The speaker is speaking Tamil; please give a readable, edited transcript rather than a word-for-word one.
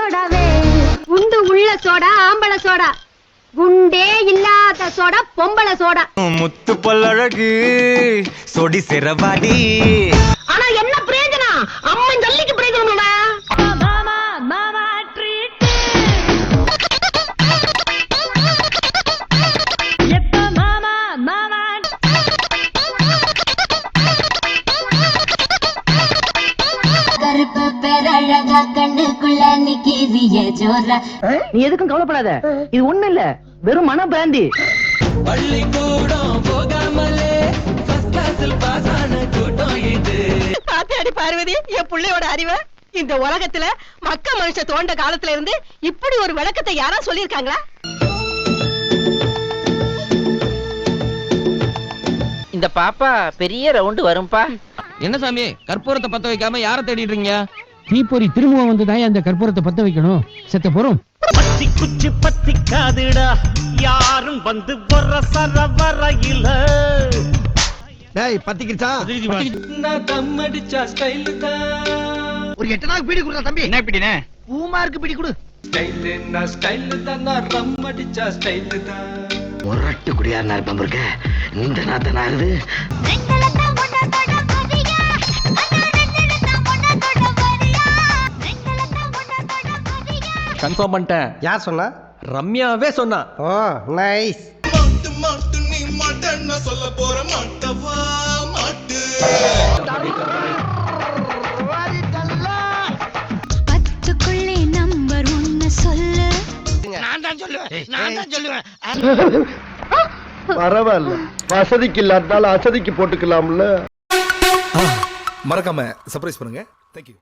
சோடாவே குண்டு உள்ள சோடா ஆம்பளை சோடா குண்டே இல்லாத சோடா பொம்பளை சோடா முத்து பல்லழகு சொடி சிறவாடி ஆனா என்ன பிரயோஜனம் அம்மன் ஜல்லிக்கு பிரயோஜனம்டா நீ எதுக்கும் கவலைப்படாத இது ஒண்ணு இல்ல வெறும் மன பிராந்தி பாத்தியாடி பார்வதி என் பிள்ளையோட அறிவை இந்த உலகத்துல மக்க மனுஷ தோண்ட காலத்துல இருந்து இப்படி ஒரு விளக்கத்தை யாரா சொல்லிருக்காங்களா இந்த பாப்பா பெரிய ரவுண்டு வரும்பா. என்ன சாமி கற்பூரத்தை பத்த வைக்காம யார தேடிட்டு இருக்கீங்க? தீப்பொறி திரும்ப வந்துதான் அந்த கற்பூரத்தை பத்த வைக்கணும். செத்த போறோம் பத்தி குச்சி பத்தி காதுடா யாரும் வந்து வர சர வரையில டேய் பத்திக்கிச்சா நான் தம்மடிச்சா ஸ்டைல் தான் ஒரு 8 நாள் பீடி குடுடா தம்பி. என்ன பிடினே? பூமார்க்கு பீடி குடு. ஸ்டைல் நான் ஸ்டைல் தான் நான் ரம்மடிச்சா ஸ்டைல் தான் ஒரட்டு குடியாரனா இருப்பேன் இருக்க இந்த நாத்த நாகுது. கன்ஃபார்ம் பண்ணிட்டேன். யார் சொன்னா? ரம்யாவே சொன்னா. ஓ நைஸ். நீ மாட்டேன்னு சொல்ல போற மாட்டவா மாட்டு பத்துக்குள்ளே நம்பர் 1 சொல்லு நான் தான் சொல்லுவேன். பரவாயில்ல, வசதிக்கு இல்லாட்டாலும் அசதிக்கு போட்டுக்கலாம்ல. மறக்காம சர்ப்ரைஸ் பண்ணுங்க. தேங்க்யூ.